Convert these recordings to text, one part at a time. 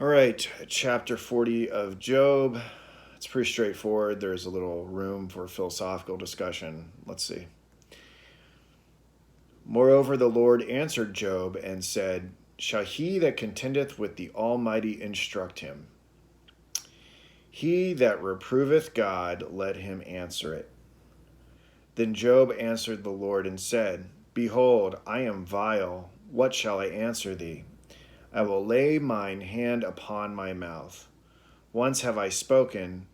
All right, chapter 40 of Job. It's pretty straightforward. There's a little room for philosophical discussion. Let's see. Moreover, the Lord answered Job and said, Shall he that contendeth with the Almighty instruct him? He that reproveth God, let him answer it. Then Job answered the Lord and said, Behold, I am vile. What shall I answer thee? I will lay mine hand upon my mouth. Once have I spoken,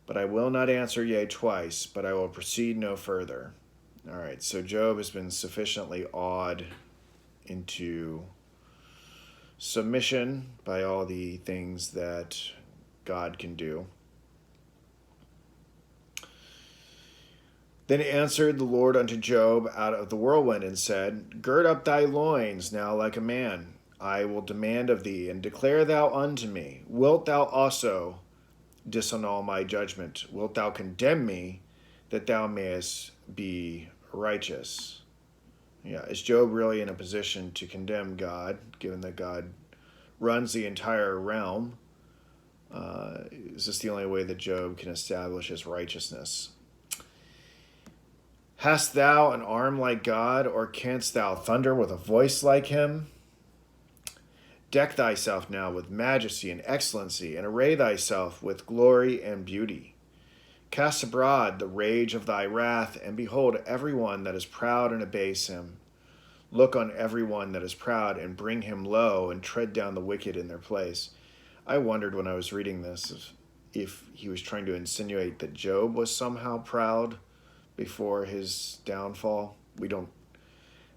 but I will not answer yea twice, but I will proceed no further. All right, so Job has been sufficiently awed into submission by all the things that God can do. Then answered the Lord unto Job out of the whirlwind and said, Gird up thy loins now like a man. I will demand of thee, and declare thou unto me. Wilt thou also disannul my judgment? Wilt thou condemn me, that thou mayest be righteous? Yeah, is Job really in a position to condemn God, given that God runs the entire realm? Is this the only way that Job can establish his righteousness? Hast thou an arm like God, or canst thou thunder with a voice like him? Deck thyself now with majesty and excellency, and array thyself with glory and beauty. Cast abroad the rage of thy wrath, and behold every one that is proud and abase him. Look on every one that is proud, and bring him low, and tread down the wicked in their place. I wondered when I was reading this if he was trying to insinuate that Job was somehow proud before his downfall. We don't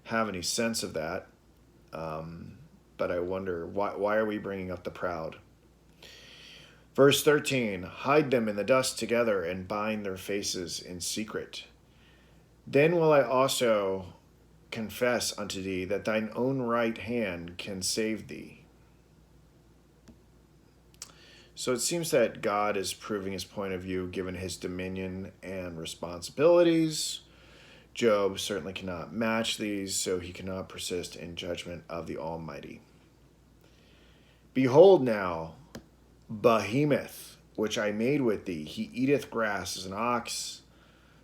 have any sense of that. But I wonder, why are we bringing up the proud? Verse 13, Hide them in the dust together and bind their faces in secret. Then will I also confess unto thee that thine own right hand can save thee. So it seems that God is proving his point of view given his dominion and responsibilities. Job certainly cannot match these, so he cannot persist in judgment of the Almighty. Behold now, Behemoth, which I made with thee, he eateth grass as an ox.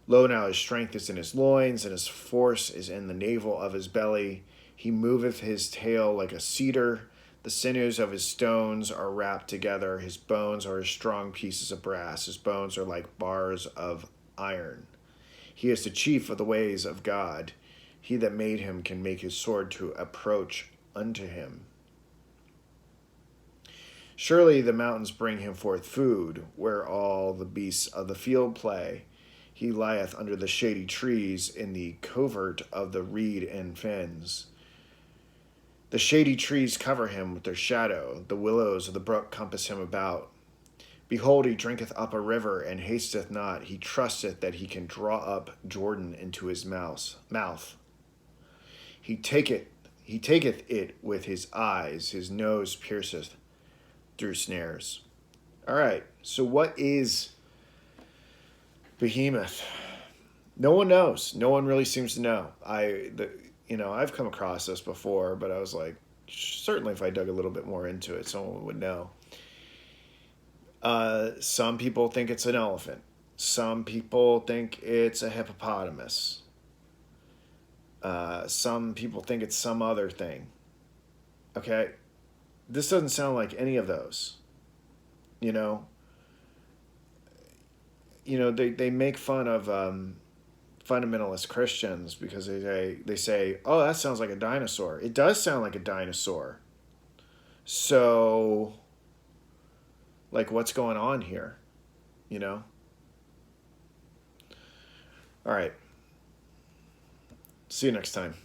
Lo now his strength is in his loins, and his force is in the navel of his belly. He moveth his tail like a cedar. The sinews of his stones are wrapped together. His bones are as strong pieces of brass. His bones are like bars of iron. He is the chief of the ways of God. He that made him can make his sword to approach unto him. Surely the mountains bring him forth food, where all the beasts of the field play. He lieth under the shady trees in the covert of the reed and fens. The shady trees cover him with their shadow. The willows of the brook compass him about. Behold, he drinketh up a river, and hasteth not. He trusteth that he can draw up Jordan into his mouth. He taketh it with his eyes. His nose pierceth through snares. All right, so what is Behemoth? No one knows. No one really seems to know. I've come across this before, but I was like, certainly if I dug a little bit more into it, someone would know. Some people think it's an elephant. Some people think it's a hippopotamus. Some people think it's some other thing. Okay? This doesn't sound like any of those. They make fun of fundamentalist Christians because they say, oh, that sounds like a dinosaur. It does sound like a dinosaur. So, like, what's going on here? All right. See you next time.